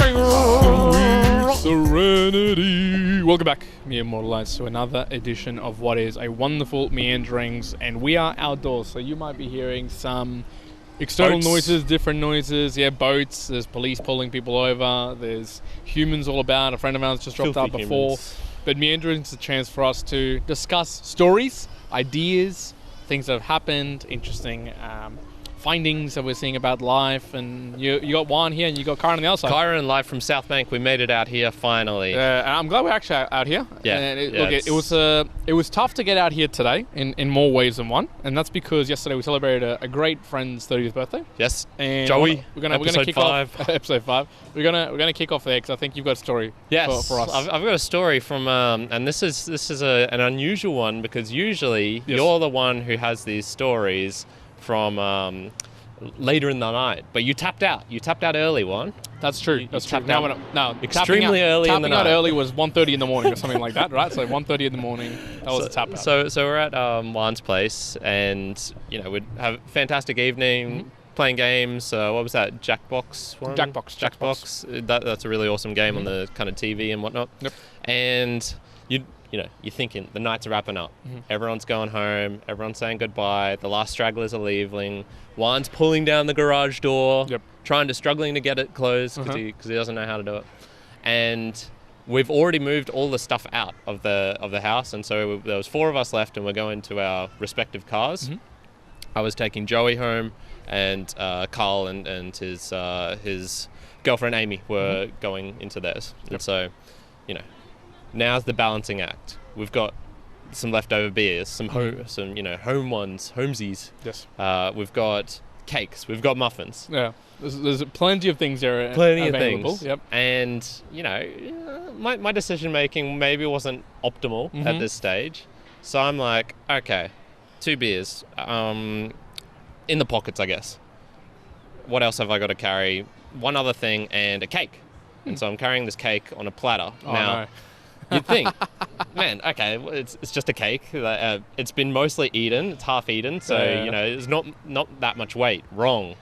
Sweet serenity. Welcome back, mere mortalites, to another edition of what is a wonderful Meanderings, and we are outdoors, so you might be hearing some external noises, different noises. Yeah, boats. There's police pulling people over. There's humans all about. A friend of ours just dropped out before. But Meanderings is a chance for us to discuss stories, ideas, things that have happened, interesting findings that we're seeing about life. And you got Juan here and you got Kyron on the other side. Kyron live from Southbank. We made it out here finally. I'm glad we're actually out here. Yeah. And it was tough to get out here today in more ways than one, and that's because yesterday we celebrated a great friend's 30th birthday. Yes. And Joey. We're gonna kick off episode 5. We're gonna kick off there because I think you've got a story. Yes. For us. I've got a story from and this is an unusual one because usually you're the one who has these stories from later in the night, but you tapped out. You tapped out early, Juan. That's true. That's true. Extremely early in the night. Tapping out early was 1:30 in the morning or something like that, right? So 1:30 in the morning, that was a tap out. So we're at Juan's place, and we'd have a fantastic evening playing games. What was that? Jackbox one? Jackbox. That's a really awesome game on the kind of TV and whatnot. Yep. And you're thinking the nights are wrapping up. Everyone's going home. Everyone's saying goodbye. The last stragglers are leaving. Juan's pulling down the garage door, struggling to get it closed because he doesn't know how to do it. And we've already moved all the stuff out of the house, and so there was 4 of us left, and we're going to our respective cars. I was taking Joey home, and Carl and his girlfriend Amy were going into theirs. And so, now's the balancing act. We've got some leftover beers, some home ones, homesies. Yes. We've got cakes. We've got muffins. Yeah. There's plenty of things there. Plenty available. of things. Yep. And my decision making maybe wasn't optimal at this stage. So I'm like, okay, 2 beers, in the pockets, I guess. What else have I got to carry? One other thing and a cake. And so I'm carrying this cake on a platter. Oh, now, no. You'd think, man, okay, it's just a cake. It's been mostly eaten. It's half eaten, so it's not that much weight. Wrong.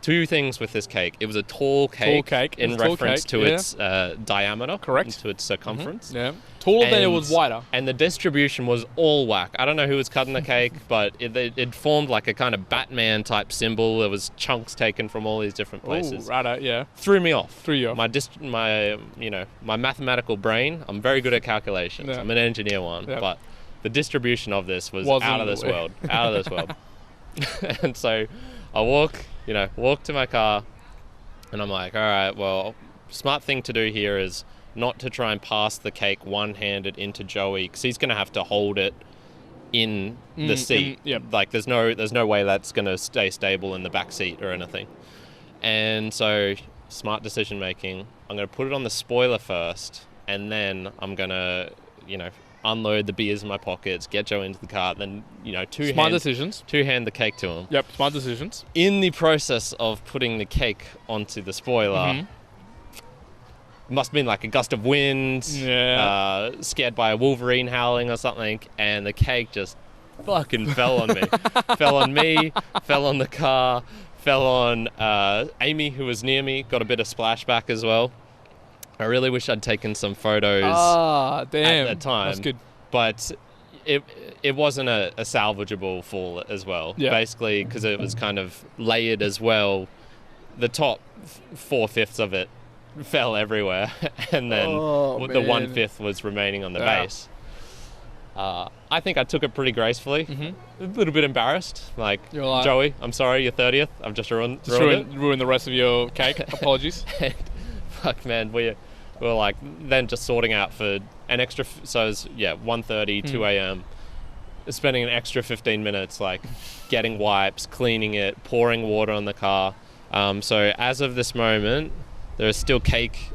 2 things with this cake. It was a tall cake in reference to its diameter. Correct. To its circumference. Yeah. Taller than it was wider. And the distribution was all whack. I don't know who was cutting the cake, but it formed like a kind of Batman type symbol. There was chunks taken from all these different places. Ooh, righto, yeah. Threw me off. Threw you off. My mathematical brain. I'm very good at calculations. Yeah. I'm an engineer, but the distribution of this was out of this world. Out of this world. And so I walk to my car, and I'm like, all right, well, smart thing to do here is not to try and pass the cake one-handed into Joey, because he's going to have to hold it in the seat. Like there's no way that's going to stay stable in the back seat or anything. And so smart decision making. I'm going to put it on the spoiler first, and then I'm going to unload the beers in my pockets, get Joe into the car, then two-hand the cake to him. Yep, smart decisions. In the process of putting the cake onto the spoiler, must have been like a gust of wind, scared by a wolverine howling or something, and the cake just fucking fell on me. Fell on me, fell on the car, fell on Amy, who was near me, got a bit of splashback as well. I really wish I'd taken some photos at the time. That's good. But it wasn't a salvageable fall as well. Yeah. Basically, because it was kind of layered as well. The top 4/5 of it fell everywhere, and then the 1/5 was remaining on the base. I think I took it pretty gracefully. A little bit embarrassed. Like, Joey, I'm sorry, your 30th. I've just ruined the rest of your cake. Apologies. And, fuck, man, we were like then just sorting out for an extra. So it was 1:30, 2 a.m. Spending an extra 15 minutes like getting wipes, cleaning it, pouring water on the car. So as of this moment, there is still cake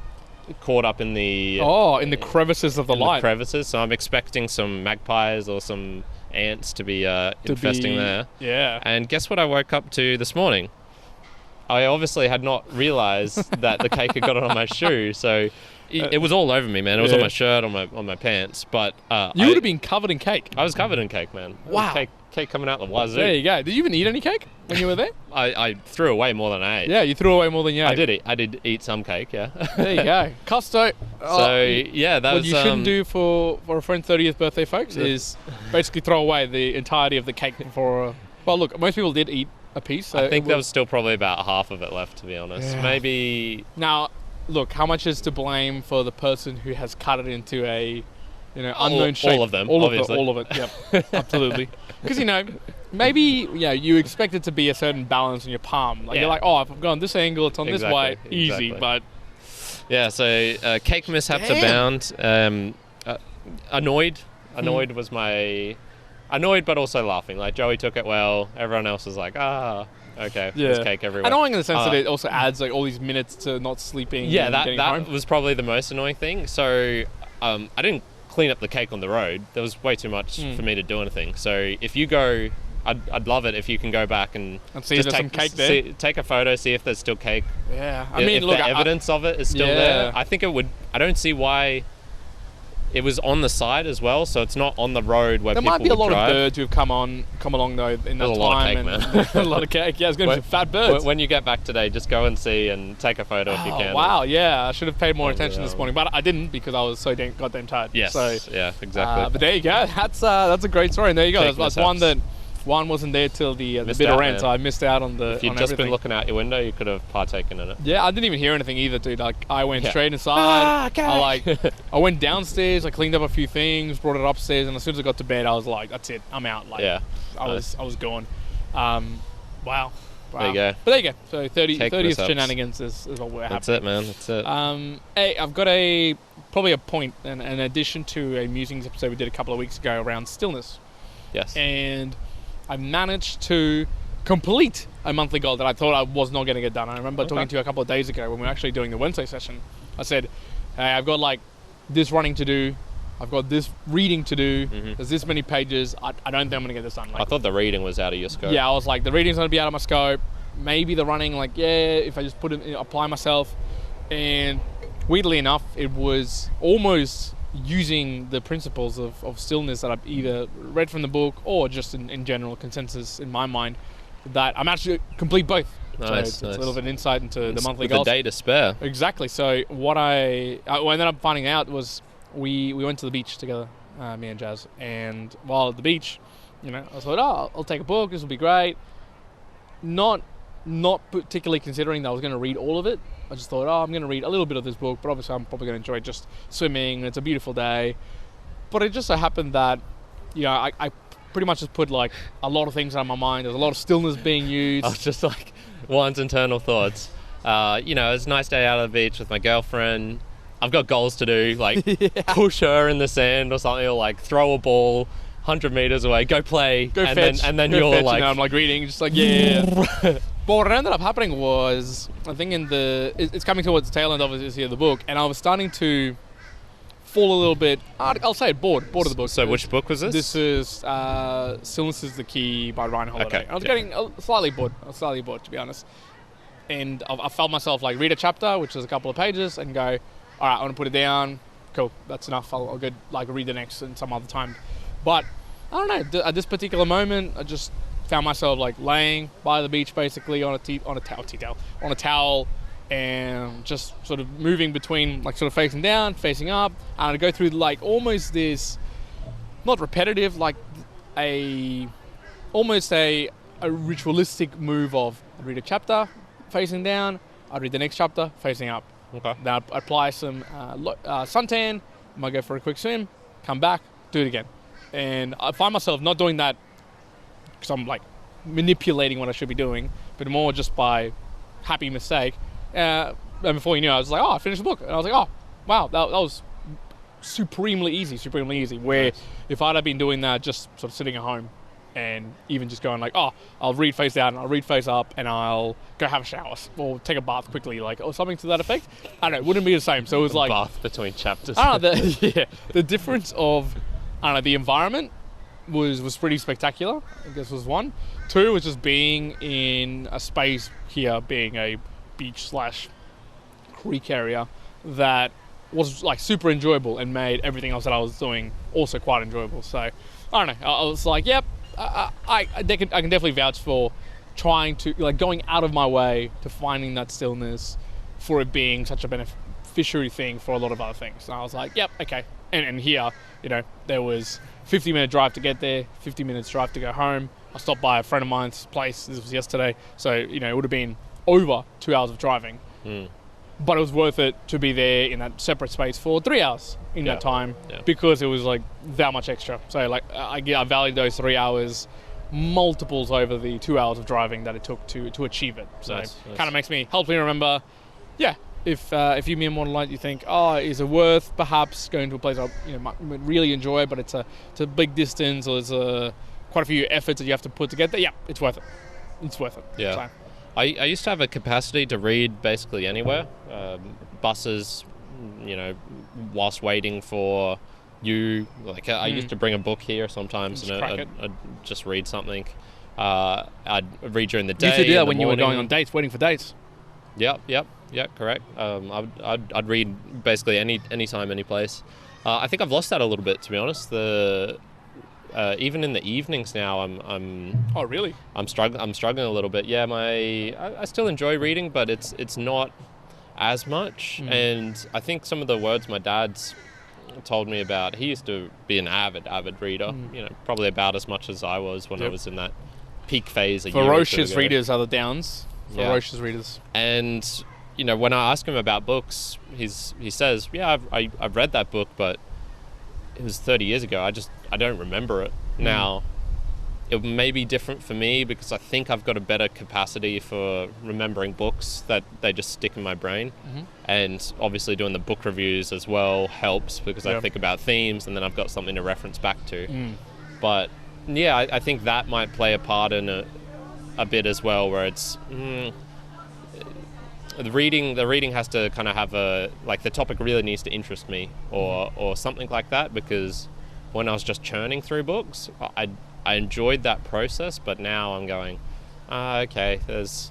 caught up in the in the crevices of the light. So I'm expecting some magpies or some ants to be infesting there. Yeah. And guess what I woke up to this morning? I obviously had not realised that the cake had got on my shoe, so it was all over me, man. It was on my shirt, on my pants. But you would have been covered in cake. I was covered in cake, man. Wow. cake coming out the wazoo. There you go. Did you even eat any cake when you were there? I threw away more than I ate. Yeah, you threw away more than you ate. I did eat some cake, yeah. There you go. Costo. So, yeah, that what was... you shouldn't do for a friend's 30th birthday, folks, is basically throw away the entirety of the cake before... well, look, most people did eat a piece. So I think there was still probably about half of it left, to be honest. Yeah. Maybe... Now, look, how much is to blame for the person who has cut it into a... unknown shape. All of them, obviously. All of it, yep. Absolutely. Because, maybe, you expect it to be a certain balance in your palm. Like, you're like, oh, if I've gone this angle, it's on this way. Easy, but... Yeah, so cake mishaps abound. Annoyed was my... Annoyed, but also laughing. Like, Joey took it well. Everyone else was like, okay, there's cake everywhere. Annoying in the sense that it also adds, like, all these minutes to not sleeping and getting home. That was probably the most annoying thing. So, I didn't clean up the cake on the road. There was way too much for me to do anything. So if you go, I'd love it if you can go back and see if there's some cake there. Take a photo, see if there's still cake. Yeah, if the evidence of it is still there. I think it would. I don't see why. It was on the side as well, so it's not on the road where people would drive. There might be a lot of birds who've come along though in that time. A lot of cake, man. A lot of cake. Yeah, it's going to be fat birds. When you get back today, just go and see and take a photo if you can. Wow, yeah, I should have paid more attention this morning, but I didn't because I was so goddamn tired. Yes, so, yeah, exactly. But there you go. That's a great story, and there you go. That's one that one wasn't there till the bitter end, so I missed out on the. If you'd just been looking out your window, you could have partaken in it. Yeah, I didn't even hear anything either, dude. Like, I went straight inside. I went downstairs. I cleaned up a few things, brought it upstairs, and as soon as I got to bed, I was like, "That's it. I'm out." Like, I was gone. Wow. There you go. But there you go. So 30th shenanigans is what we're having. That's it, man. That's it. Hey, I've got probably a point, in addition to a musings episode we did a couple of weeks ago around stillness. Yes. And I managed to complete a monthly goal that I thought I was not going to get done. I remember talking to you a couple of days ago when we were actually doing the Wednesday session. I said, hey, I've got like this running to do. I've got this reading to do. There's this many pages. I don't think I'm going to get this done. Like, I thought the reading was out of your scope. Yeah, I was like, the reading's going to be out of my scope. Maybe the running, like, if I just apply myself. And weirdly enough, it was almost using the principles of stillness that I've either read from the book or just in general consensus in my mind that I'm actually complete both. Nice, so it's a little bit of insight into the monthly with goals. The day to spare. Exactly. So what I ended up finding out was we went to the beach together, me and Jazz, and while at the beach, I thought, I'll take a book. This will be great. Not particularly considering that I was going to read all of it. I just thought, I'm going to read a little bit of this book, but obviously I'm probably going to enjoy just swimming, and it's a beautiful day. But it just so happened that, I pretty much just put like a lot of things on my mind. There's a lot of stillness being used. I was just like, Juan's internal thoughts. It's a nice day out of the beach with my girlfriend. I've got goals to do, like push her in the sand or something, or like throw a ball 100 meters away, go play, and then you're fetch, like, I'm like reading, just like But what ended up happening was, I think it's coming towards the tail end obviously of the book, and I was starting to fall a little bit. I'll say bored of the book. So which book was this? This is Stillness is the Key by Ryan Holiday. Okay. I was getting slightly bored. To be honest, and I felt myself like read a chapter, which is a couple of pages, and go, all right, I want to put it down. Cool, that's enough. I'll go like read the next and some other time. But I don't know. At this particular moment, I just found myself like laying by the beach, basically on a towel, and just sort of moving between, like, sort of facing down, facing up, and I'd go through like almost this, not repetitive, like almost a ritualistic move of I'd read a chapter, facing down, I'd read the next chapter, facing up. Okay. Then I'd apply some suntan, I might go for a quick swim, come back, do it again. And I find myself not doing that because I'm like manipulating what I should be doing, but more just by happy mistake. And before you knew, I was like, I finished the book. And I was like, wow, that was supremely easy. Where nice. If I'd have been doing that, just sort of sitting at home and even just going like, I'll read face down, I'll read face up, and I'll go have a shower or take a bath quickly, like, or something to that effect. I don't know, it wouldn't be the same. So it was like bath between chapters. I don't know, the difference of, I don't know, the environment was pretty spectacular, I guess was one. Two was just being in a space here, being a beach / creek area that was like super enjoyable and made everything else that I was doing also quite enjoyable. So I don't know, I was like, yep, I can definitely vouch for trying to, like, going out of my way to finding that stillness, for it being such a beneficiary thing for a lot of other things. And I was like, yep, okay. And here, there was 50-minute drive to get there, 50 minutes drive to go home. I stopped by a friend of mine's place. This was yesterday. So, it would have been over 2 hours of driving. But it was worth it to be there in that separate space for 3 hours in that time, because it was like that much extra. So like I valued those 3 hours multiples over the 2 hours of driving that it took to achieve it. So nice. Kind of helps me remember, if you mean more than like, you think, is it worth perhaps going to a place I might really enjoy, but it's a big distance, or there's quite a few efforts that you have to put together. Yeah, it's worth it. It's worth it. Yeah. So. I used to have a capacity to read basically anywhere. Buses, whilst waiting for you. Like I used to bring a book here sometimes, and I'd just read something. I'd read during the day. You used to do that when you were going on dates, waiting for dates. Yep, correct. I'd read basically any time, any place. I think I've lost that a little bit, to be honest. Even in the evenings now, I'm. Oh, really? I'm struggling a little bit. Yeah, I still enjoy reading, but it's not as much. And I think some of the words my dad's told me about. He used to be an avid reader. Probably about as much as I was when I was in that peak phase. Ferocious readers are the Downs. Ferocious readers. And when I ask him about books, he says, "Yeah, I've read that book, but it was 30 years ago. I don't remember it now." It may be different for me because I think I've got a better capacity for remembering books, that they just stick in my brain. And obviously doing the book reviews as well helps, because I think about themes and then I've got something to reference back to. But yeah, I think that might play a part in a bit as well, where it's the reading has to kind of have the topic really needs to interest me, or something like that, because when I was just churning through books, I enjoyed that process, but now I'm going, okay, there's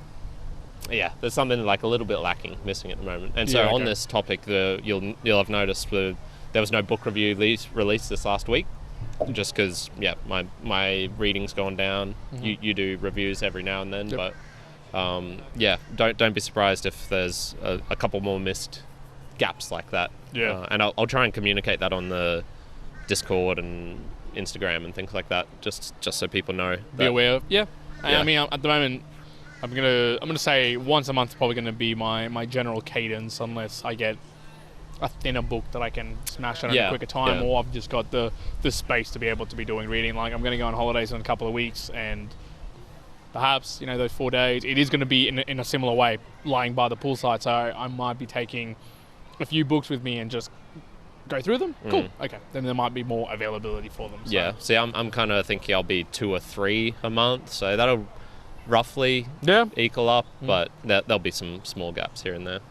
something like a little bit missing at the moment. And so on this topic, you'll have noticed there was no book review released this last week, just because my reading's gone down. You do reviews every now and then, but don't be surprised if there's a couple more missed gaps like that. And I'll try and communicate that on the Discord and Instagram and things like that, just so people know. Be aware. I mean, at the moment, I'm gonna say once a month is probably gonna be my general cadence, unless I get a thinner book that I can smash out in a quicker time, or I've just got the space to be able to be doing reading. Like, I'm gonna go on holidays in a couple of weeks, and perhaps those 4 days it is going to be in a similar way, lying by the poolside. So I might be taking a few books with me and just go through them. Cool. Okay, then there might be more availability for them. So. See, I'm kind of thinking I'll be 2 or 3 a month, so that'll roughly equal up, but there'll be some small gaps here and there.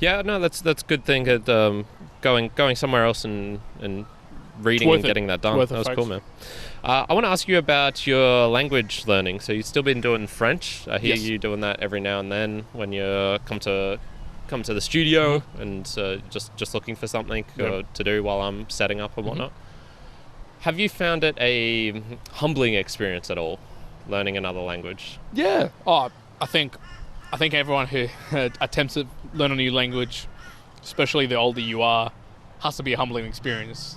No, that's a good thing. Going somewhere else and reading and getting that done. That was cool, man. I want to ask you about your language learning. So you've still been doing French. I hear you doing that every now and then when you come to the studio and just looking for something to do while I'm setting up and whatnot. Have you found it a humbling experience at all, learning another language? Yeah. I think everyone who attempts to learn a new language, especially the older you are, has to be a humbling experience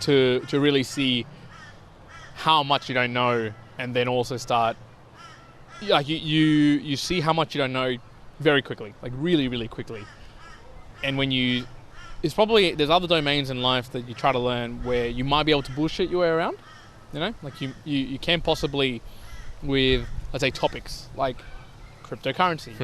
to really see how much you don't know, and then also start you see how much you don't know very quickly, like really, really quickly. And when there's other domains in life that you try to learn where you might be able to bullshit your way around, like you can possibly with, let's say, topics like cryptocurrency,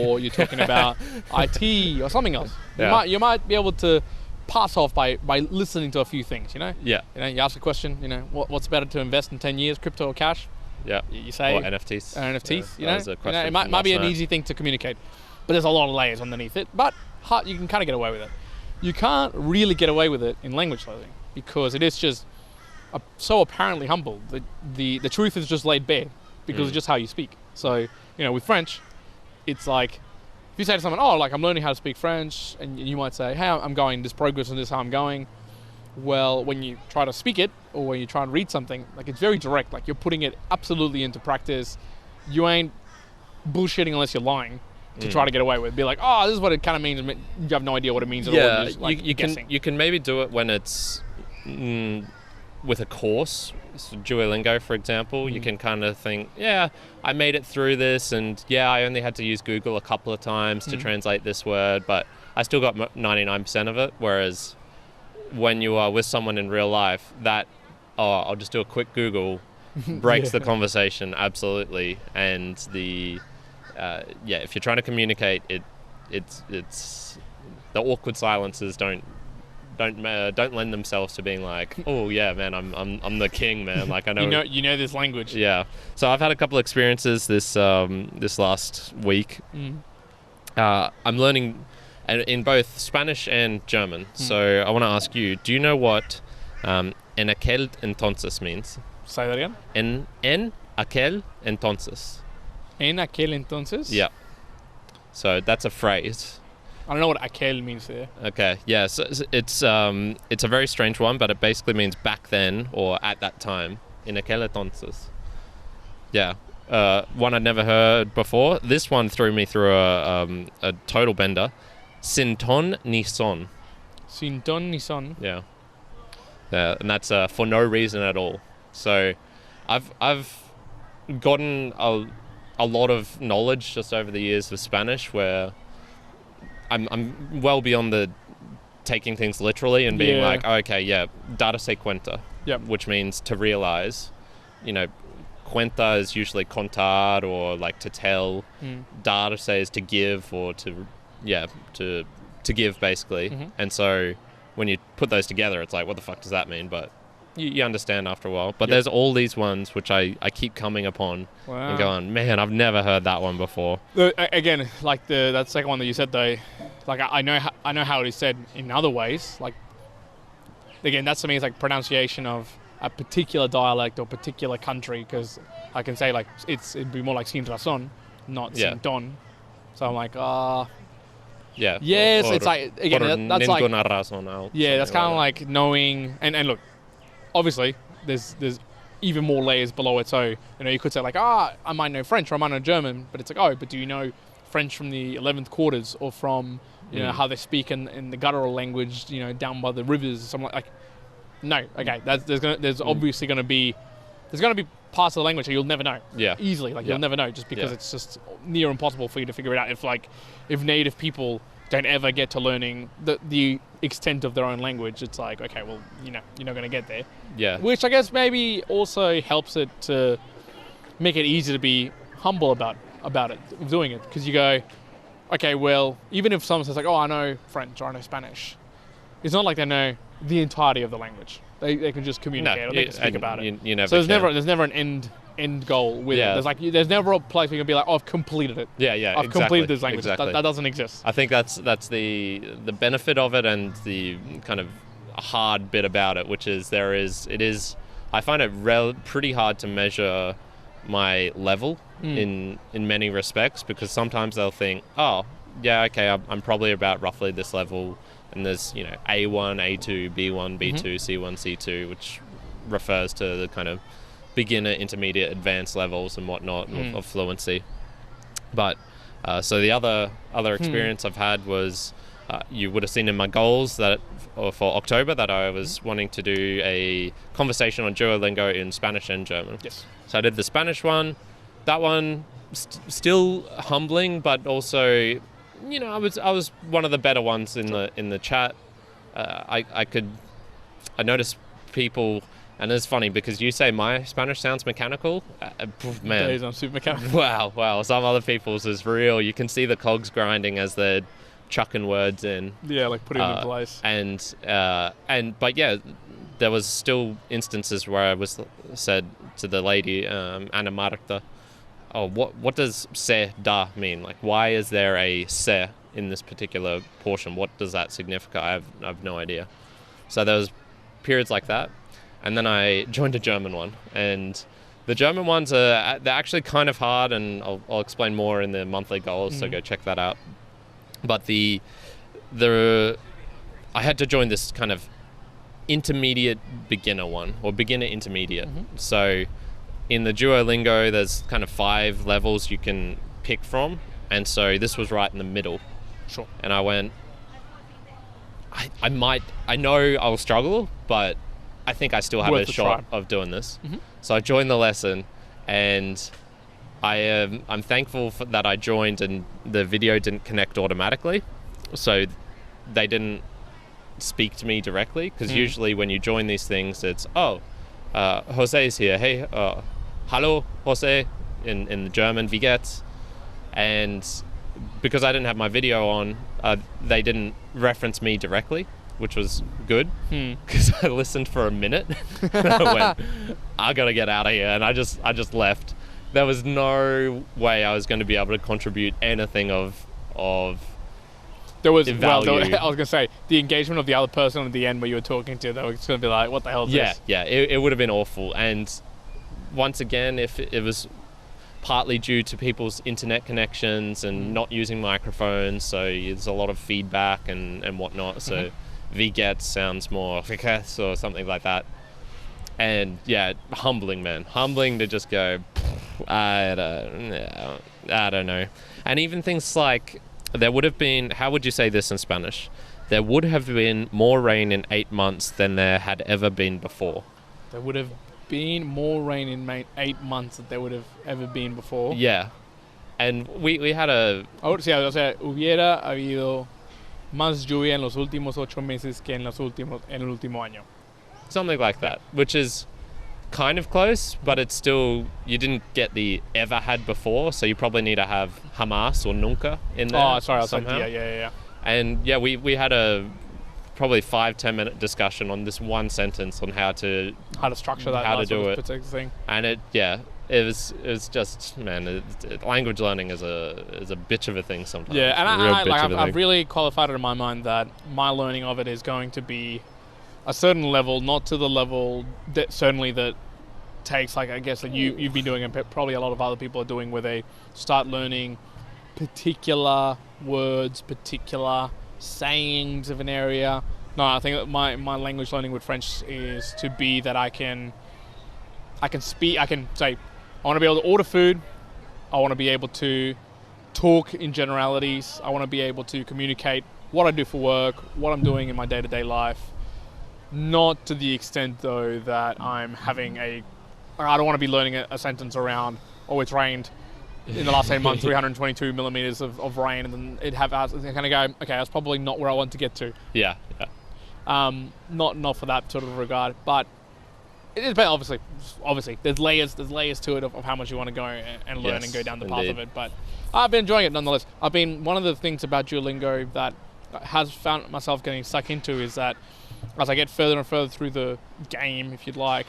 or you're talking about IT or something else. You might be able to pass off by listening to a few things, you ask a question, what's better to invest in 10 years, crypto or cash? You say, or NFTs. It might be an easy thing to communicate, but there's a lot of layers underneath it. But you can kind of get away with it. You can't really get away with it in language learning, because it is just so apparently humble. The truth is just laid bare because of just how you speak. So with French, it's like, if you say to someone, I'm learning how to speak French, and you might say, hey, I'm going this progress and this is how I'm going. well, when you try to speak it or when you try and read something, like it's very direct. Like you're putting it absolutely into practice. You ain't bullshitting unless you're lying to try to get away with. Be like, oh, this is what it kind of means. You have no idea what it means at all. Yeah, Just, like, you can maybe do it when it's with a course. So Duolingo, for example, you can kind of think, yeah, I made it through this, and yeah, I only had to use Google a couple of times to translate this word, but I still got 99% of it. Whereas when you are with someone in real life, I'll just do a quick Google, breaks the conversation absolutely, and if you're trying to communicate, it's the awkward silences don't lend themselves to being like, oh yeah, man, I'm the king, man. Like I know you know this language. Yeah. So I've had a couple of experiences this last week. I'm learning in both Spanish and German. So I want to ask you, do you know what en aquel entonces means? Say that again. En aquel entonces. En aquel entonces? Yeah. So that's a phrase. I don't know what aquel means there. Okay, yeah, so it's a very strange one, but it basically means back then or at that time. En aquel entonces. Yeah, one I'd never heard before. This one threw me through a total bender. Sin ton ni son. Sin ton ni son. Yeah. Yeah, and that's for no reason at all. So, I've gotten a lot of knowledge just over the years of Spanish where I'm well beyond the taking things literally and being like, oh, okay, yeah, darse cuenta, which means to realize. You know, cuenta is usually contar or like to tell. Darse is to give or to give basically. And so when you put those together, it's like, what the fuck does that mean? But you understand after a while. But there's all these ones which I keep coming upon and going, man, I've never heard that one before. Again, like that second one that you said though, like I know how it is said in other ways. Like again, that's to me is like pronunciation of a particular dialect or particular country, because I can say like it'd be more like sin razón, not sin ton. So I'm like, yeah. Yes, it's like again that's like razón, that's kind of like knowing and look, obviously there's even more layers below it. So you could say like, I might know French or I might know German, but it's like, but do you know French from the 11th quarters or from how they speak in the guttural language, down by the rivers or something like no. Okay, there's obviously going to be parts of the language that you'll never know. Yeah. Easily, you'll never know just because it's just near impossible for you to figure it out. If native people don't ever get to learning the extent of their own language, it's like, okay, well, you're not going to get there. Yeah. Which I guess maybe also helps it to make it easy to be humble about it, doing it, because you go, okay, well, even if someone says like, I know French or I know Spanish, it's not like they know the entirety of the language. They can just communicate or they can speak about it. You never so there's never an end goal with it. There's never a place where you can be like, I've completed it. I've completed this language. Exactly. That doesn't exist. I think that's the benefit of it and the kind of hard bit about it, which is I find it pretty hard to measure my level in many respects, because sometimes they'll think, I'm probably about roughly this level, and there's A1, A2, B1, B2, C1, C2, which refers to the kind of beginner, intermediate, advanced levels and whatnot of fluency. But so the other experience I've had was you would have seen in my goals for October that I was wanting to do a conversation on Duolingo in Spanish and German. Yes. So I did the Spanish one. That one still humbling, but also, I was one of the better ones in the chat. I noticed people, and it's funny because you say my Spanish sounds mechanical. Man, Days I'm super mechanical. Wow. Some other people's is real. You can see the cogs grinding as they're chucking words in. Yeah, like putting them in place. But there was still instances where I was said to the lady, Ana Marta, what does se da mean? Like, why is there a se in this particular portion? What does that signify? I have no idea. So there was periods like that. And then I joined a German one. And the German ones they're actually kind of hard, and I'll explain more in the monthly goals, so go check that out. But I had to join this kind of intermediate beginner one, or beginner intermediate. So in the Duolingo, there's kind of 5 levels you can pick from, and so this was right in the middle. Sure. And I went, I know I'll struggle, but I think I still have a shot of doing this. So I joined the lesson, and I'm thankful that I joined and the video didn't connect automatically, so they didn't speak to me directly, because usually when you join these things, it's Jose is here, hey, hallo Jose, in the German, wie geht's? And because I didn't have my video on, they didn't reference me directly, which was good, because I listened for a minute and I went, I gotta get out of here, and I just left. There was no way I was going to be able to contribute anything of there was value. I was going to say, the engagement of the other person at the end where you were talking to, they were going to be like, what the hell is this? Yeah, it would have been awful. And once again, if it was partly due to people's internet connections and not using microphones, so there's a lot of feedback and whatnot, so VGET sounds more fiasco or something like that. And yeah, humbling, man. Humbling to just go, I don't know. And even things like, there would have been, how would you say this in Spanish? There would have been more rain in 8 months than there had ever been before. There would have been more rain in 8 months than there would have ever been before. Yeah. And we had a... O sea, hubiera habido más lluvia en los últimos 8 meses que en el último año. Something like that, which is kind of close, but it's still, you didn't get the ever had before, so you probably need to have jamás or nunca in there. Oh, sorry, I was somehow. like, yeah. And yeah, we had a probably 5-10 minute discussion on this one sentence on how to structure that, how to do it, particular thing. And it was just, man, language learning is a bitch of a thing sometimes. Yeah, and I've really qualified it in my mind that my learning of it is going to be a certain level, not to the level that certainly that takes, like, I guess that you've been doing and probably a lot of other people are doing, where they start learning particular words, particular sayings of an area. No, I think that my language learning with French is to be that I can speak, I can say, I want to be able to order food, I want to be able to talk in generalities, I want to be able to communicate what I do for work, what I'm doing in my day-to-day life. Not to the extent, though, that I'm having I don't want to be learning a sentence around, it's rained in the last 8 months, 322 millimeters of rain, and then it kind of go, okay, that's probably not where I want to get to. Yeah. Not for that sort of regard, but it is, obviously there's layers to it of how much you want to go and learn and go down the path of it. But I've been enjoying it nonetheless. One of the things about Duolingo that has found myself getting stuck into is that as I get further and further through the game, if you'd like,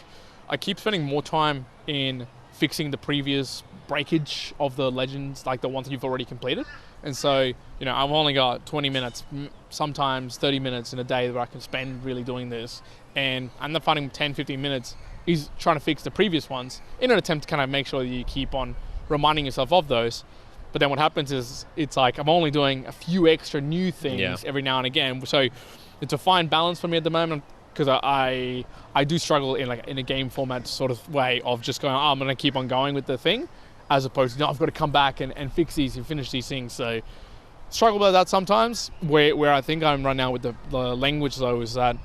I keep spending more time in fixing the previous breakage of the legends, like the ones that you've already completed. And so, I've only got 20 minutes, sometimes 30 minutes in a day where I can spend really doing this. And I end up finding 10, 15 minutes is trying to fix the previous ones in an attempt to kind of make sure that you keep on reminding yourself of those. But then what happens is it's like I'm only doing a few extra new things every now and again. So it's a fine balance for me at the moment, because I do struggle in a game format sort of way of just going, I'm going to keep on going with the thing, as opposed to, I've got to come back and fix these and finish these things. So struggle about that sometimes. Where I think I'm right now with the language, though, is that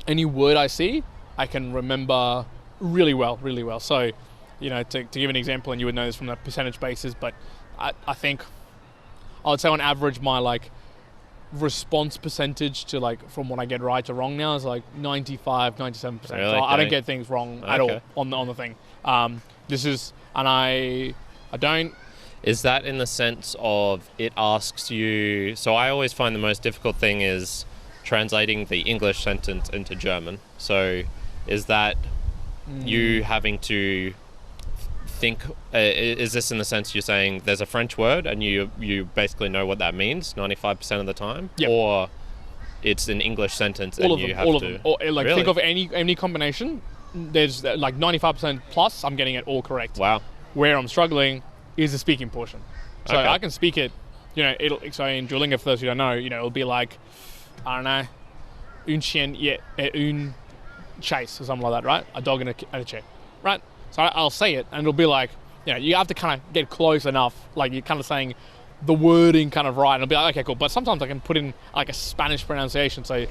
any word I see, I can remember really well. So, to give an example, and you would know this from the percentage basis, but I think I would say on average my response percentage to from what I get right to wrong now is 95, 97%. Really? So I don't get things wrong at all on the thing. I don't. Is that in the sense of it asks you? So I always find the most difficult thing is translating the English sentence into German. So is that you having to think, is this in the sense you're saying there's a French word and you basically know what that means 95% of the time? Yep. Or it's an English sentence and you have to... All of them. Or, think of any combination, there's 95% plus, I'm getting it all correct. Wow. Where I'm struggling is the speaking portion. So I can speak it, so in Duolingo, for those who don't know, it'll be I don't know, un chien et un chase or something like that, right? A dog and a chair, right? So I'll say it, and it'll be like, you have to kind of get close enough, like you're kind of saying the wording kind of right, and I'll be like, okay, cool. But sometimes I can put in like a Spanish pronunciation, so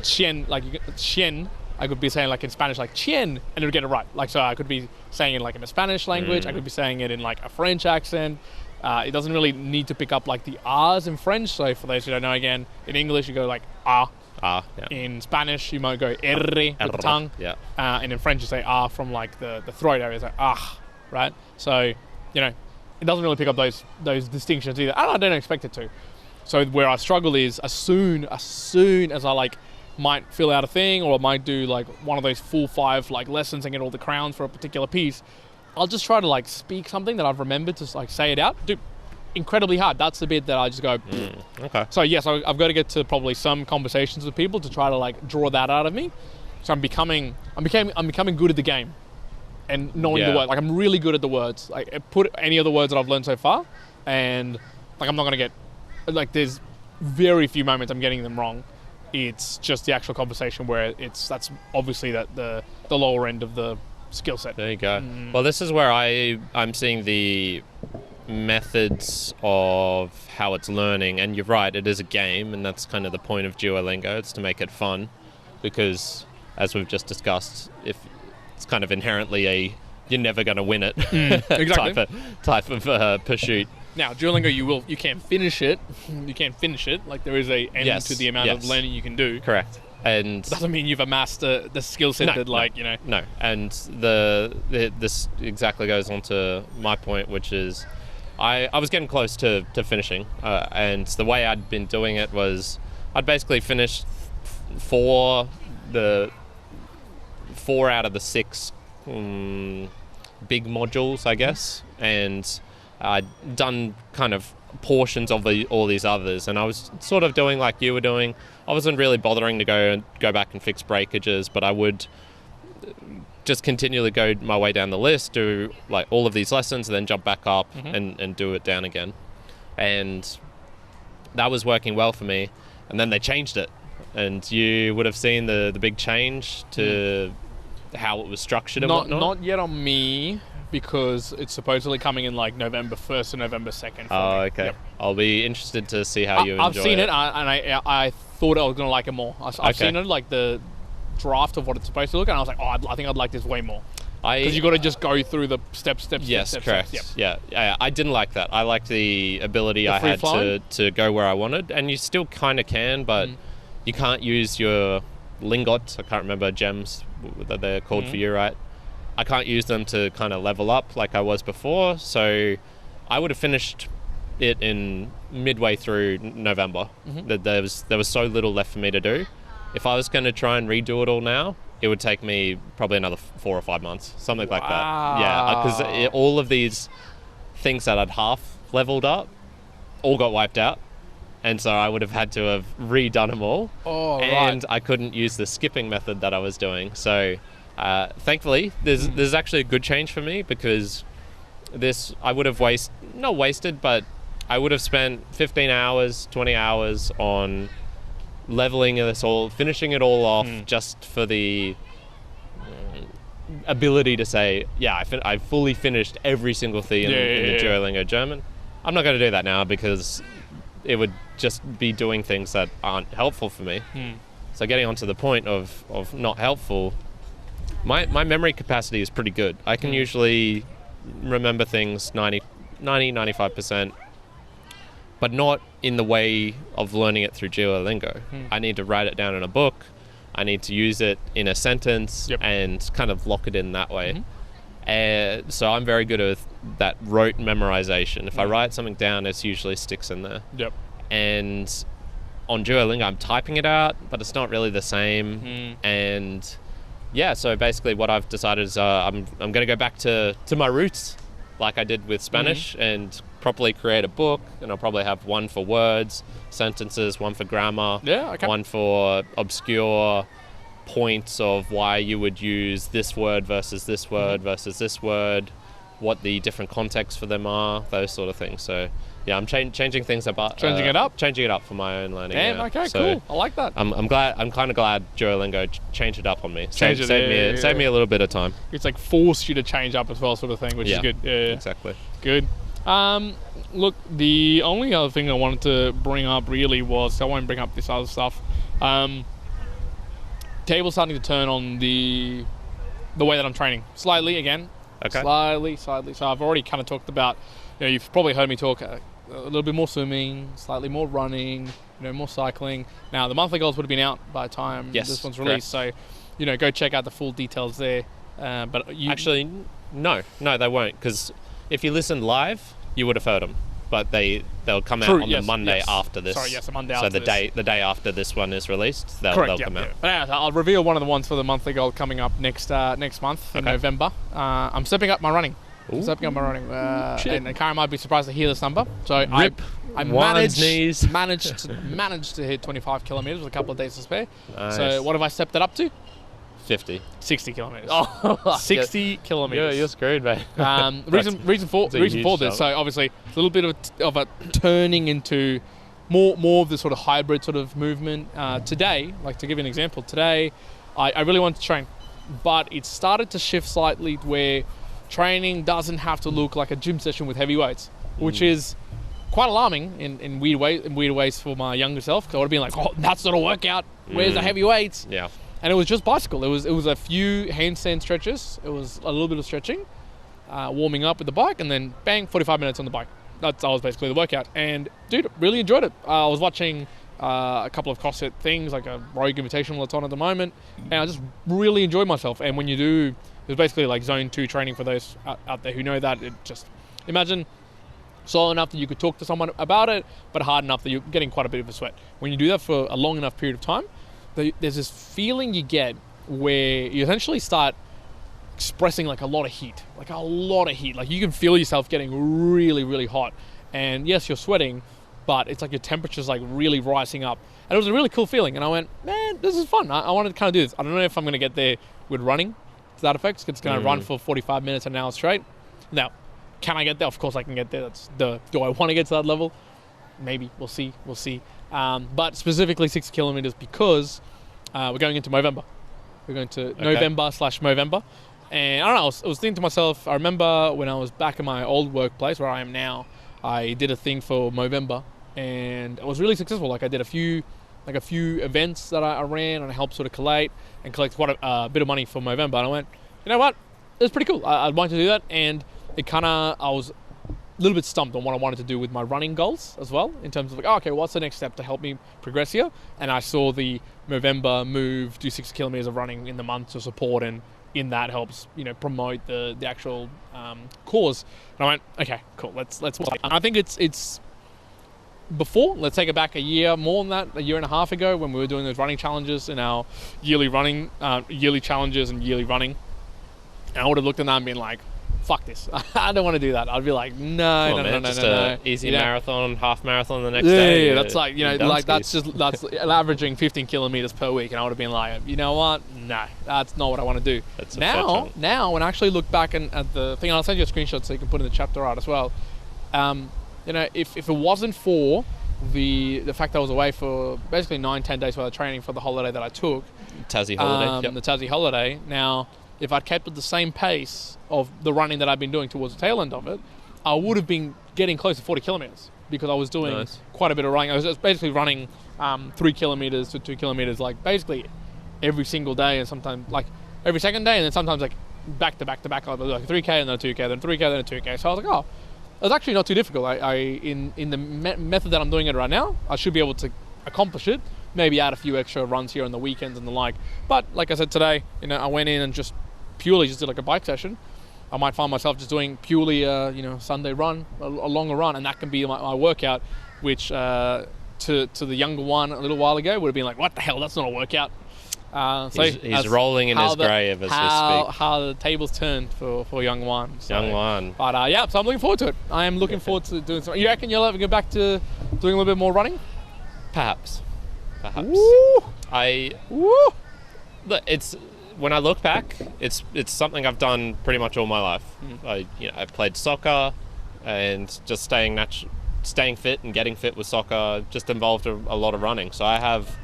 chien, like chien. I could be saying like in Spanish, like chien, and it'll get it right. Like, so I could be saying it like in a Spanish language. I could be saying it in like a French accent. It doesn't really need to pick up like the R's in French. So for those who don't know, again, in English you go like ah. Yeah. In Spanish you might go R with the tongue. Yeah. And in French you say ah from like the throat area. It's like ah, right? So, it doesn't really pick up those distinctions either. And I don't expect it to. So where I struggle is as soon as I like might fill out a thing, or I might do like one of those full 5 like lessons and get all the crowns for a particular piece, I'll just try to like speak something that I've remembered to like say it out. Dude, incredibly hard. That's the bit that I just go okay. So yes, I've got to get to probably some conversations with people to try to like draw that out of me. So I'm becoming good at the game and knowing the words. Like I'm really good at the words. Like put any of the words that I've learned so far, and like I'm not gonna get like there's very few moments I'm getting them wrong. It's just the actual conversation where that's obviously the lower end of the skill set. There you go. Well, this is where I'm seeing the methods of how it's learning, and you're right, it is a game, and that's kind of the point of Duolingo. It's to make it fun, because as we've just discussed, if it's kind of inherently you're never going to win it exactly. type of pursuit. Now, Duolingo, you can't finish it. You can't finish it. Like there is a end to the amount of learning you can do. Correct. And doesn't mean you've amassed the skill set No, and this exactly goes on to my point, which is I was getting close to finishing, and the way I'd been doing it was I'd basically finished 4 out of the 6 big modules, I guess, and I'd done kind of portions of all these others, and I was sort of doing like you were doing. I wasn't really bothering to go back and fix breakages, but I would just continually go my way down the list, do like all of these lessons, and then jump back up and do it down again. And that was working well for me. And then they changed it, and you would have seen the big change to how it was structured and whatnot. Not yet on me, because it's supposedly coming in like November 1st and November 2nd. Oh, okay. Yep. I'll be interested to see how you enjoy it. I've seen it, and I thought I was going to like it more. I've seen it, like the draft of what it's supposed to look, and I was like, I think I'd like this way more. Because you got to just go through the steps. Yes, correct. Yep. Yeah, I didn't like that. I liked the ability I had to go where I wanted, and you still kind of can, but you can't use your lingot. I can't remember gems that they're called for you, right? I can't use them to kind of level up like I was before, so I would have finished it in midway through November. There was so little left for me to do. If I was going to try and redo it all now, it would take me probably another 4 or 5 months, something like that. Yeah, because all of these things that I'd half leveled up all got wiped out, and so I would have had to have redone them all. And I couldn't use the skipping method that I was doing. So thankfully, there's actually a good change for me, because this I would have not wasted, but I would have spent 15 hours, 20 hours on leveling this all, finishing it all off, just for the ability to say, I fully finished every single thing in the Duolingo German. I'm not going to do that now, because it would just be doing things that aren't helpful for me. So getting onto the point of not helpful, my memory capacity is pretty good. I can usually remember things 95%, but not in the way of learning it through Duolingo. I need to write it down in a book. I need to use it in a sentence and kind of lock it in that way. So I'm very good at that rote memorization. If I write something down, it usually sticks in there. And on Duolingo, I'm typing it out, but it's not really the same. And so basically what I've decided is I'm going to go back to my roots, like I did with Spanish, and properly create a book. And I'll probably have one for words, sentences, one for grammar, one for obscure points of why you would use this word versus this word versus this word, what the different contexts for them are, those sort of things. So Yeah, I'm changing things up. Changing it up? Changing it up for my own learning. Damn, yeah. okay, So cool. I like that. I'm kind of glad Duolingo changed it up on me. Save me a little bit of time. It's like forced you to change up as well, sort of thing, which is good. Yeah, exactly. Good. Look, the only other thing I wanted to bring up really was, I won't bring up this other stuff. Table's starting to turn on the way that I'm training slightly again. Okay. Slightly. So I've already kind of talked about, you've probably heard me talk a little bit more swimming, slightly more running, more cycling. Now the monthly goals would have been out by the time this one's released, correct. So go check out the full details there. But actually, no, they won't, because if you listened live, you would have heard them. But they'll come out on the Monday after this. Sorry, yes, the Monday after this. So the day after this one is released, they'll come out. Yeah. But anyways, I'll reveal one of the ones for the monthly goal coming up next month in November. I'm stepping up my running. And Karen might be surprised to hear this number. So I managed to hit 25 kilometers with a couple of days to spare. Nice. So what have I stepped it up to? 60 kilometers. 60 kilometers. You're screwed, mate. Reason for this. So obviously it's a little bit of a turning into more of the sort of hybrid sort of movement. Today, like to give you an example, today I really wanted to train, but it started to shift slightly where training doesn't have to look like a gym session with heavy weights, which is quite alarming in weird ways for my younger self. Because I would have been like, oh, that's not a workout. Where's the heavy weights? Yeah. And it was just bicycle. It was a few handstand stretches. It was a little bit of stretching, warming up with the bike, and then bang, 45 minutes on the bike. That was basically the workout. And dude, really enjoyed it. I was watching a couple of CrossFit things, like a Rogue Invitational that's on at the moment, and I just really enjoyed myself. And when you do, it was basically like zone 2 training for those out there who know that. It just, imagine slow enough that you could talk to someone about it, but hard enough that you're getting quite a bit of a sweat. When you do that for a long enough period of time, there's this feeling you get where you essentially start expressing like a lot of heat. Like you can feel yourself getting really, really hot. And yes, you're sweating, but it's like your temperature's like really rising up. And it was a really cool feeling. And I went, man, this is fun. I wanted to kind of do this. I don't know if I'm going to get there with running to that effect. It's going to run for 45 minutes an hour straight. Now, can I get there? Of course I can get there. Do I want to get to that level? Maybe. We'll see. But specifically 60 kilometers because we're going into Movember. We're going to November/Movember. And I don't know, I was thinking to myself, I remember when I was back in my old workplace where I am now, I did a thing for Movember and it was really successful. Like I did a few events that I ran and I helped sort of collect quite a bit of money for Movember. And I went, you know what? It's pretty cool. I'd like to do that. And I was a little bit stumped on what I wanted to do with my running goals as well, in terms of like, okay, what's the next step to help me progress here? And I saw the Movember move, do 60 kilometers of running in the month to support, and in that helps, promote the actual cause. And I went, okay, cool, let's I think it's before, let's take it back a year more than that, a year and a half ago when we were doing those running challenges in our yearly challenges and yearly running. And I would have looked at that and been like, fuck this. I don't want to do that. I'd be like, no. Easy marathon, half marathon the next day. Yeah, that's like, that's averaging 15 kilometers per week. And I would have been like, you know what? No, that's not what I want to do. Now, when I actually look back at the thing, I'll send you a screenshot so you can put in the chapter art as well. If it wasn't for the fact that I was away for basically 9-10 days worth of training for the holiday that I took. Tassie holiday. The Tassie holiday. Now, if I'd kept at the same pace of the running that I've been doing towards the tail end of it, I would have been getting close to 40 kilometers because I was doing quite a bit of running. I was basically running 3 kilometers to 2 kilometers, like basically every single day, and sometimes like every second day, and then sometimes like back to back. I was like 3K and then a 2K, then 3K, then a 2K. So I was like, oh, it's actually not too difficult. In the method that I'm doing it right now, I should be able to accomplish it. Maybe add a few extra runs here on the weekends and the like. But like I said today, I went in and just purely did like a bike session. I might find myself just doing purely Sunday run, a longer run, and that can be my workout, which to the younger one a little while ago would have been like, what the hell, that's not a workout. So he's rolling in his grave as we speak. How the tables turned for young Juan. Young Juan. But so I'm looking forward to it. I am looking forward to doing something. You reckon you'll ever go back to doing a little bit more running? Perhaps. Woo! It's when I look back, it's something I've done pretty much all my life. I've played soccer, and just staying staying fit and getting fit with soccer just involved a lot of running. So I have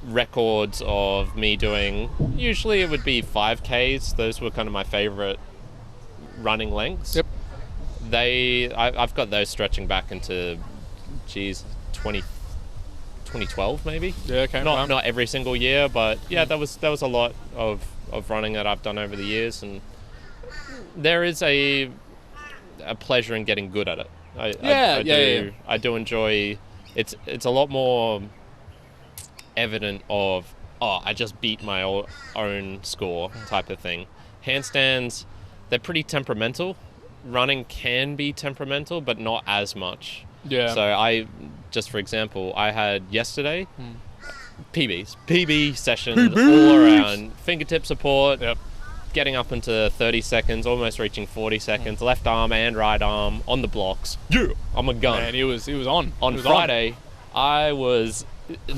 records of me doing, usually it would be 5Ks. Those were kind of my favorite running lengths. Yep. I've got those stretching back into 2012 maybe. Yeah, okay. Not every single year, but yeah, that was a lot of running that I've done over the years, and there is a pleasure in getting good at it. I do enjoy. It's a lot more evident of, I just beat my own score type of thing. Handstands, they're pretty temperamental. Running can be temperamental, but not as much. Yeah. So for example, I had yesterday PB sessions all around, fingertip support, getting up into 30 seconds, almost reaching 40 seconds, left arm and right arm on the blocks. Yeah, I'm a gun. Man, he was on. On Friday, I was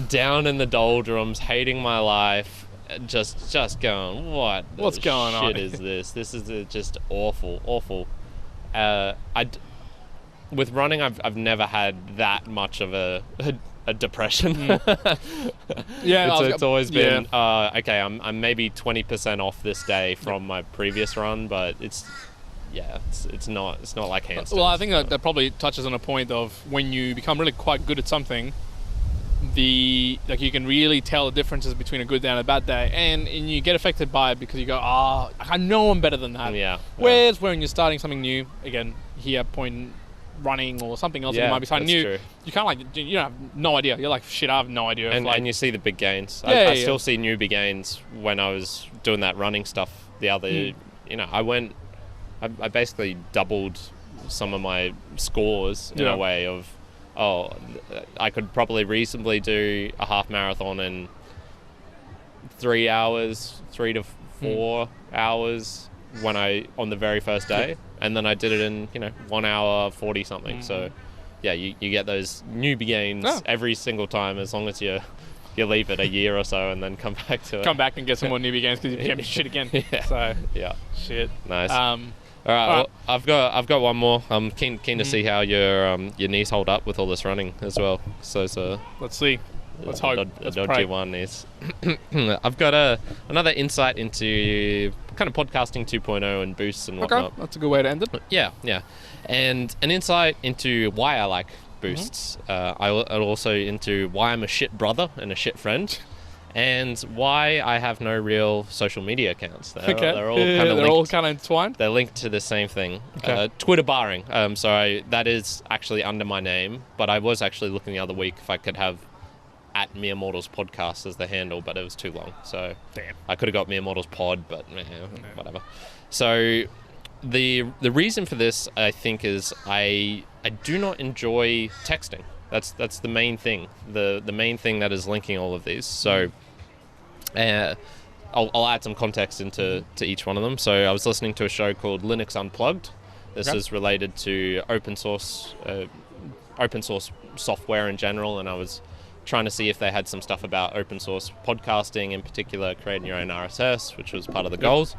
down in the doldrums, hating my life, just going, what's going on? Shit is this? This is just awful. With running, I've never had that much of a depression. It's always been okay. I'm maybe 20% off this day from my previous run, but it's not like handstands. Well, I think that probably touches on a point of when you become really quite good at something. You can really tell the differences between a good day and a bad day, and you get affected by it because you go, I know I'm better than that. Whereas when you're starting something new, again, point running or something else, you might be starting new. True. You kind of you have no idea. You're like, shit, I have no idea. And you see the big gains. I still see newbie gains when I was doing that running stuff the other. I basically doubled some of my scores in a way of. I could probably reasonably do a half marathon in 3 hours, 3 to 4 hours on the very first day, and then I did it in 1 hour 40 something. So you get those newbie gains every single time, as long as you leave it a year or so and then come back to it. Come back and get some more newbie gains because you became shit again. Shit. Nice. All right, well, I've got one more. I'm keen to see how your knees hold up with all this running as well. So let's see. Let's hope. The dodgy one is. I've got another insight into kind of podcasting 2.0 and boosts and whatnot. Okay, that's a good way to end it. Yeah, and an insight into why I like boosts. I also into why I'm a shit brother and a shit friend. And why I have no real social media accounts. They're all kind of entwined. They're linked to the same thing. Okay. Twitter barring. That is actually under my name, but I was actually looking the other week if I could have @Meermortals Podcast as the handle, but it was too long. So damn. I could have got Meermortals Pod, but whatever. So the reason for this, I think, is I do not enjoy texting. That's the main thing. The main thing that is linking all of these. So I'll add some context into each one of them. So I was listening to a show called Linux Unplugged. This is related to open source software in general, and I was trying to see if they had some stuff about open source podcasting, in particular creating your own RSS, which was part of the goals.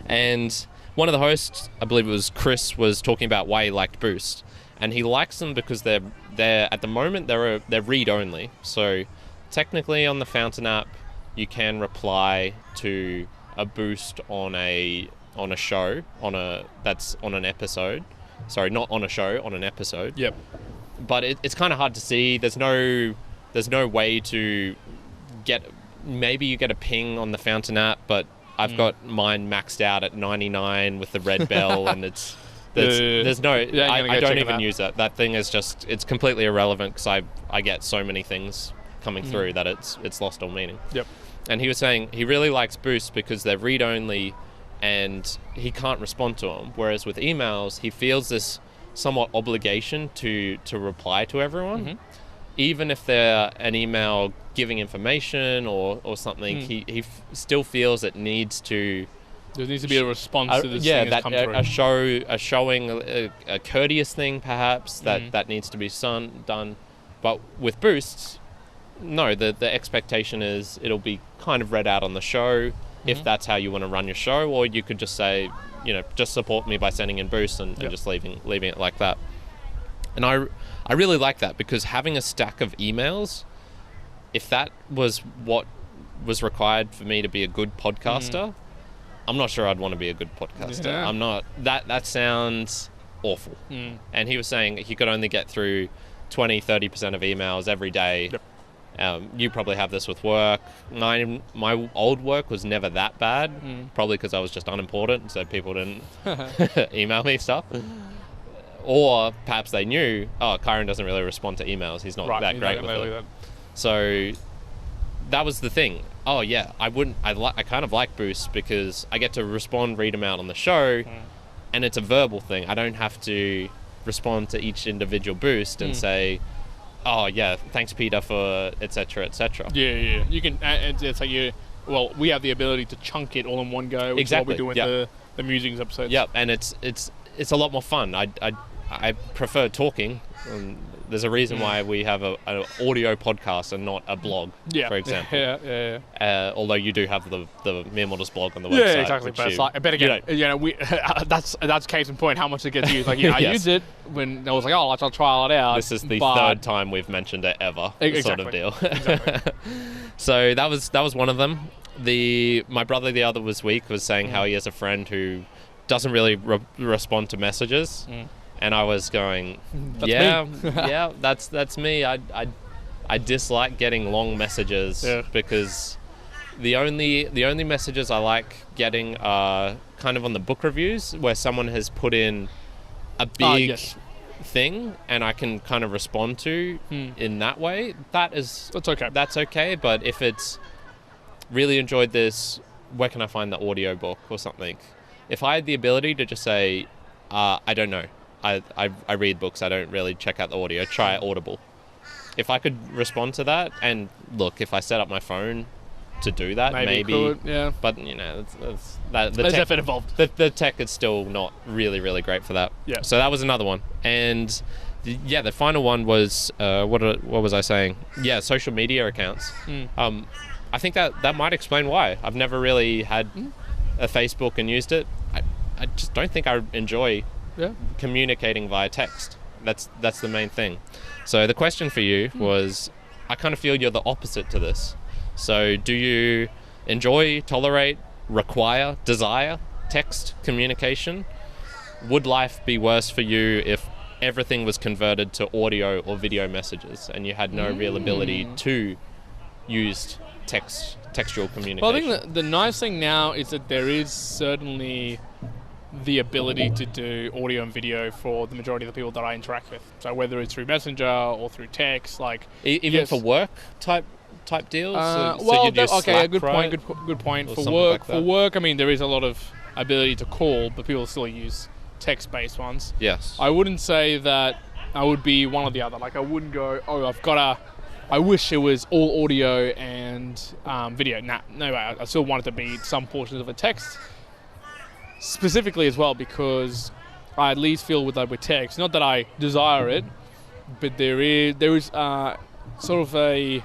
And one of the hosts, I believe it was Chris, was talking about why he liked Boost. And he likes them because they're at the moment they're read only. So technically on the Fountain app, you can reply to a boost on a show that's on an episode. Sorry, not on a show, on an episode. Yep. But it's kind of hard to see. There's no way to get. Maybe you get a ping on the Fountain app, but I've got mine maxed out at 99 with the red bell, and it's. There's no. I don't even use it. That thing is just. It's completely irrelevant because I get so many things coming through that it's lost all meaning. Yep. And he was saying he really likes Boost because they're read only, and he can't respond to them. Whereas with emails, he feels this somewhat obligation to reply to everyone, even if they're an email giving information or something. He still feels it needs to. There needs to be a response to this thing that's come through. A showing, a courteous thing perhaps that needs to be done. But with Boosts, no, the expectation is it'll be kind of read out on the show if that's how you want to run your show, or you could just say, just support me by sending in Boosts and just leaving it like that. And I really like that, because having a stack of emails, if that was what was required for me to be a good podcaster, I'm not sure I'd want to be a good podcaster. Yeah. I'm not. That sounds awful. And he was saying he could only get through 20-30% of emails every day. Yep. You probably have this with work. My old work was never that bad, probably because I was just unimportant, so people didn't email me stuff. Or perhaps they knew, Kyron doesn't really respond to emails. He's not that great with it. So that was the thing. Oh yeah, I kind of like boosts because I get to read them out on the show, and it's a verbal thing. I don't have to respond to each individual boost and say, oh yeah, thanks Peter for etc. etc. Yeah. You can. It's like we have the ability to chunk it all in one go. Which Exactly. is what we do in the Musings episodes. Yep, and it's a lot more fun. I prefer talking. There's a reason why we have an audio podcast and not a blog, for example. Yeah. Although you do have the Mere Mortals blog on the website. Yeah, exactly. But again, we that's case in point how much it gets used. Like, I used it when I was like, I'll trial it out. This is the third time we've mentioned it ever, sort of deal. Exactly. So that was one of them. My brother the other week was saying how he has a friend who doesn't really respond to messages. And I was going, that's me. I dislike getting long messages because the only messages I like getting are kind of on the book reviews where someone has put in a big thing and I can kind of respond to in that way. That's okay. That's okay. But if it's really enjoyed this, where can I find the audio book or something? If I had the ability to just say, I don't know. I read books. I don't really check out the audio. Try Audible. If I could respond to that, and look, if I set up my phone to do that, maybe. But there's effort involved. The tech is still not really, really great for that. Yeah. So that was another one, and the final one was what was I saying? Yeah, social media accounts. I think that might explain why I've never really had a Facebook and used it. I just don't think I enjoy. Communicating via text. That's the main thing. So the question for you was, I kind of feel you're the opposite to this. So do you enjoy, tolerate, require, desire text communication? Would life be worse for you if everything was converted to audio or video messages and you had no real ability to use textual communication? Well, I think the nice thing now is that there is certainly the ability to do audio and video for the majority of the people that I interact with. So whether it's through Messenger or through text, like even for work type deals. Good point. For work, I mean, there is a lot of ability to call, but people still use text-based ones. Yes. I wouldn't say that I would be one or the other. Like, I wouldn't go, I wish it was all audio and video. No way. I still want it to be some portions of a text. Specifically as well, because I at least feel with text, not that I desire it, but there is sort of a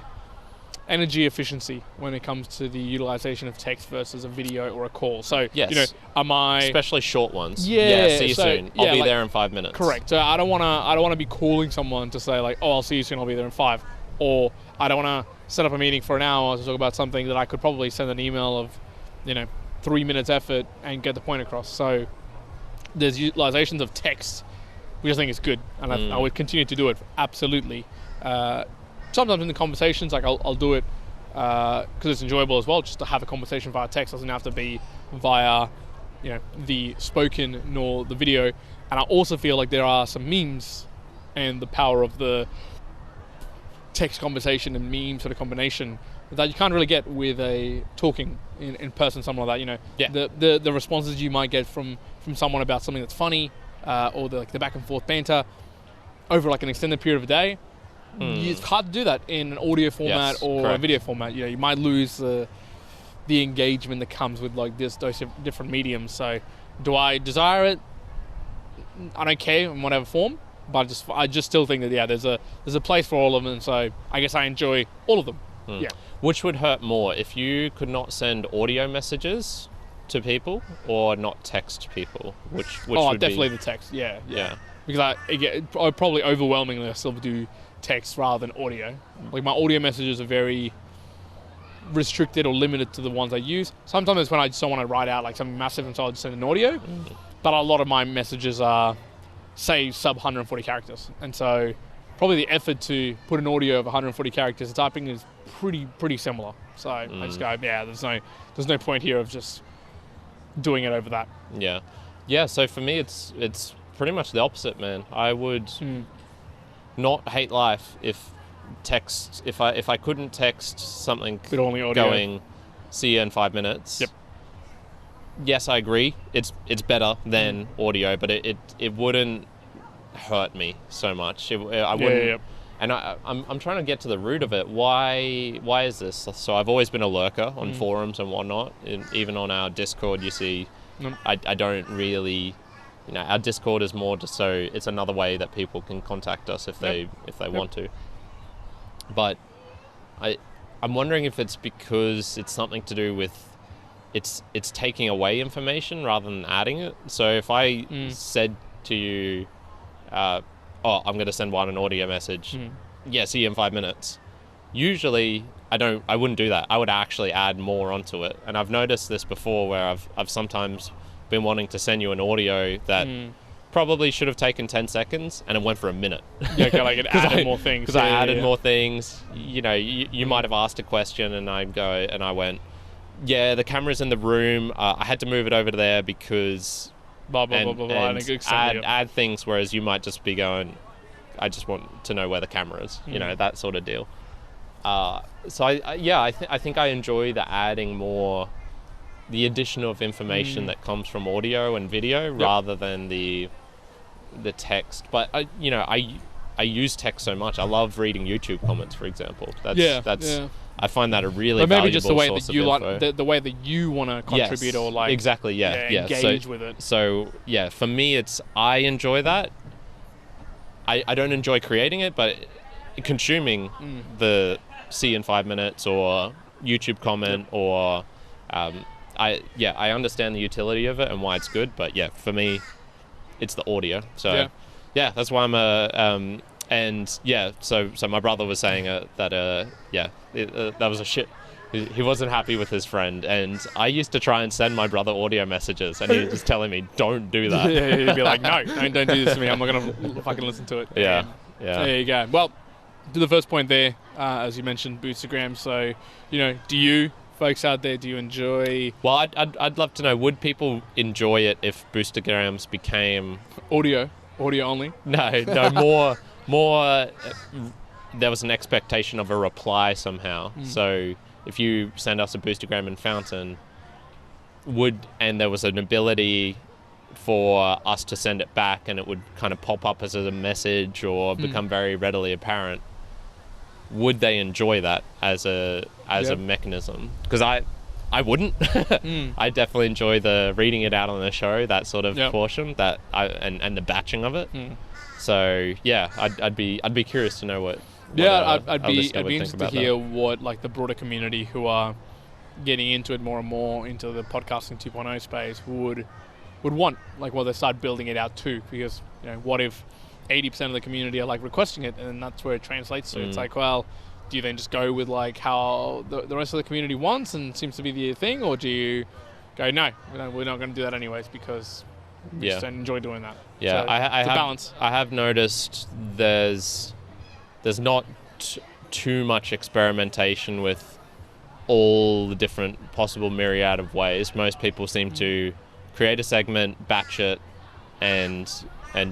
energy efficiency when it comes to the utilization of text versus a video or a call. So am I, especially short ones? Yeah. See you soon. I'll be there in 5 minutes. Correct. So I don't want to be calling someone to say like, I'll see you soon. I'll be there in 5. Or I don't want to set up a meeting for an hour to talk about something that I could probably send an email of, 3 minutes effort and get the point across. So there's utilizations of text, which I think is good, and I would continue to do it absolutely. Sometimes in the conversations, like I'll do it because it's enjoyable as well, just to have a conversation via text. Doesn't have to be via the spoken nor the video. And I also feel like there are some memes and the power of the text conversation and meme sort of combination that you can't really get with a talking in person, something like that. The responses you might get from someone about something that's funny, or the back and forth banter over like an extended period of a day. It's hard to do that in an audio format a video format. You might lose the engagement that comes with like those different mediums. So do I desire it? I don't care in whatever form, but I just still think that there's a place for all of them, and so I guess I enjoy all of them. Yeah. Which would hurt more, if you could not send audio messages to people or not text people? Which would definitely be... the text. Yeah. Because because I probably overwhelmingly I still do text rather than audio. Like my audio messages are very restricted or limited to the ones I use. Sometimes it's when I just don't want to write out like something massive, and so I'll just send an audio. But a lot of my messages are, say, sub 140 characters, and so probably the effort to put an audio of 140 characters of typing is pretty similar. So I just go, yeah, there's no point here of just doing it over that. Yeah. So for me, it's pretty much the opposite, man. I would not hate life if I couldn't text something going, see you in 5 minutes. Yep. Yes, I agree. It's better than audio, but it wouldn't hurt me so much. I wouldn't. Yeah. And I'm trying to get to the root of it. Why is this? So I've always been a lurker on forums and whatnot. And even on our Discord, you see, I don't really, our Discord is more just so it's another way that people can contact us if they want to. But I'm wondering if it's because it's something to do with it's taking away information rather than adding it. So if I said to you, I'm going to send Juan an audio message. Yeah, see you in 5 minutes. Usually, I wouldn't do that. I would actually add more onto it. And I've noticed this before where I've sometimes been wanting to send you an audio that probably should have taken 10 seconds and it went for a minute. Yeah, okay, like it added more things. Because I added more things. You might have asked a question and I went, yeah, the camera's in the room. I had to move it over to there because... blah, blah, blah, blah, blah. And add things, whereas you might just be going, I just want to know where the camera is, that sort of deal. So I think I enjoy the adding more, the addition of information that comes from audio and video rather than the text. But I use text so much. I love reading YouTube comments, for example. I find that a really valuable just the way source that you of info. like the way that you want to contribute or like exactly engage with it. So for me, I enjoy that. I don't enjoy creating it, but consuming the see in 5 minutes or YouTube comment or I understand the utility of it and why it's good, but for me, it's the audio. So that's why I'm so my brother was saying that was a shit. He wasn't happy with his friend, and I used to try and send my brother audio messages, and he was just telling me, "Don't do that." He'd be like, "No, don't do this to me. I'm not gonna fucking listen to it." Yeah. So there you go. Well, to the first point there, as you mentioned, Bootstagram. So, do you folks out there, do you enjoy? Well, I'd love to know. Would people enjoy it if Bootstagrams became audio only? No, more. There was an expectation of a reply somehow. So if you send us a Bootstagram in Fountain, and there was an ability for us to send it back, and it would kind of pop up as a message or become very readily apparent, would they enjoy that as a mechanism? Because I wouldn't. I definitely enjoy the reading it out on the show, that sort of portion, and the batching of it. So I'd be curious to know what. I'd be interested to hear what like the broader community who are getting into it more and more into the podcasting 2.0 space would want, like, well, they start building it out too, because what if 80% of the community are like requesting it, and that's where it translates to. It's like, well, do you then just go with like how the rest of the community wants and seems to be the thing, or do you go, no, we're not going to do that anyways because we just don't enjoy doing that? Yeah, so I it's a balance. I have noticed there's not too much experimentation with all the different possible myriad of ways. Most people seem to create a segment, batch it, and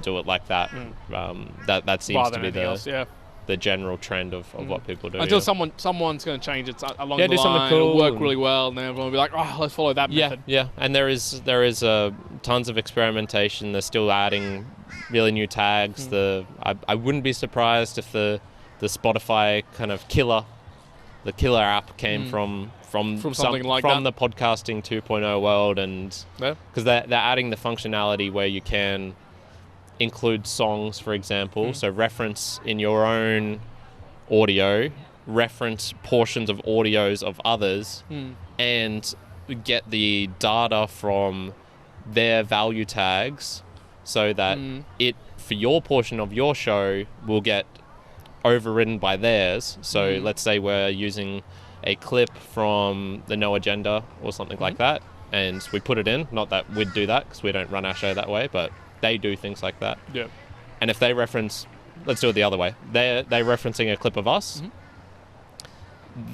do it like that. That seems to be the general trend of what people do. Until someone's going to change it along the line, something cool, it'll work really well, and then everyone will be like, oh, let's follow that method. Yeah, and there is tons of experimentation. They're still adding really new tags. I wouldn't be surprised if the Spotify kind of killer app came from something like that, from the podcasting 2.0 world, and because they're adding the functionality where you can include songs, for example, so reference in your own audio, reference portions of audios of others, and get the data from their value tags so that it for your portion of your show will get overridden by theirs. So let's say we're using a clip from the No Agenda or something like that, and we put it in. Not that we'd do that because we don't run our show that way, but they do things like that. Yeah. And if they reference, let's do it the other way. They're referencing a clip of us.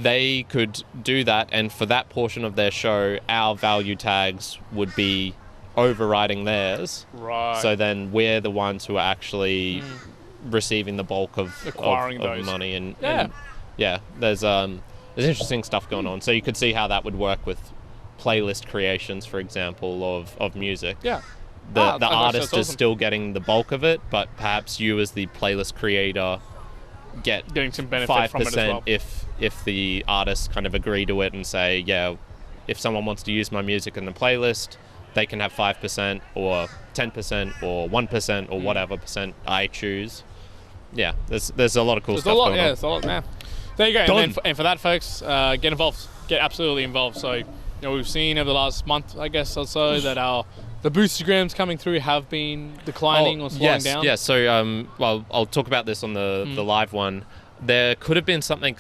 They could do that, and for that portion of their show, our value tags would be overriding theirs. Right. So then we're the ones who are actually receiving the bulk of acquiring those money, and there's interesting stuff going on. So you could see how that would work with playlist creations, for example, of music. Yeah. The artist is still getting the bulk of it, but perhaps you as the playlist creator getting some benefit 5% from it as well. if the artists kind of agree to it and say, yeah, if someone wants to use my music in the playlist, they can have 5% or 10% or 1% or whatever percent I choose. Yeah, there's a lot of cool stuff going on. Yeah, there's a lot, man. There you go. And for that, folks, get involved. Get absolutely involved. So, we've seen over the last month, I guess, or so, that the boostergrams coming through have been declining or slowing down. Yes. So, I'll talk about this on the live one. There could have been something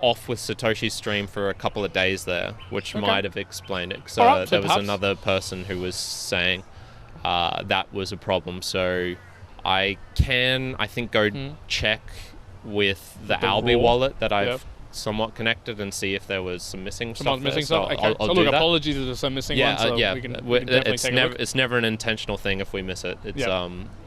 off with Satoshi's stream for a couple of days there, which might have explained it. So there was another person who was saying that was a problem. So I think, go check with the Albi wallet that I've somewhat connected and see if there was some missing stuff. Missing stuff. Okay. I'll so do look, that. apologies if there's some missing ones. So we can definitely take a look. It's never an intentional thing if we miss it. It's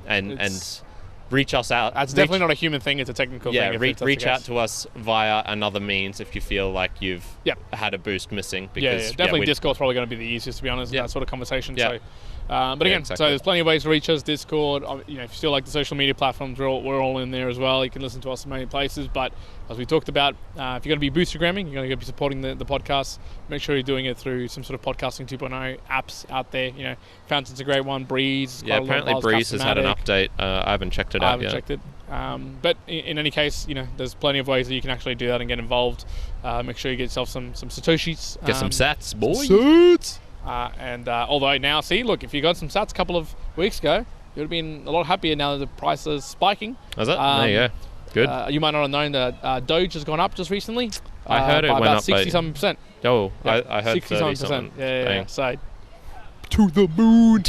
and reach us out. That's definitely not a human thing. It's a technical thing. Yeah, reach out to us via another means if you feel like you've had a boost missing. Because, definitely Discord's probably going to be the easiest, to be honest, in that sort of conversation. Yeah. So, but again, so there's plenty of ways to reach us. Discord, if you still like the social media platforms, we're all in there as well. You can listen to us in many places. But as we talked about, if you're going to be boostergramming, you're going to be supporting the podcast, make sure you're doing it through some sort of podcasting 2.0 apps out there. Fountain's a great one. Breeze. Apparently Breeze has had an update. I haven't checked it out yet. I haven't checked it. But in any case, there's plenty of ways that you can actually do that and get involved. Make sure you get yourself some Satoshis. Get some sats, boy. Sats! Although now, look, if you got some sats a couple of weeks ago, you would have been a lot happier now that the price is spiking. Is it? There you go. Good. You might not have known that Doge has gone up just recently. I heard it went about up 60-something%. Oh, I heard 60-something%. Yeah. So, to the moon.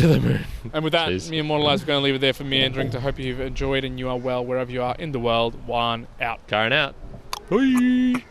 And with that, me and Mortalize are going to leave it there for Meanderings. I hope you've enjoyed and you are well wherever you are in the world. Juan out. Karen out. Bye.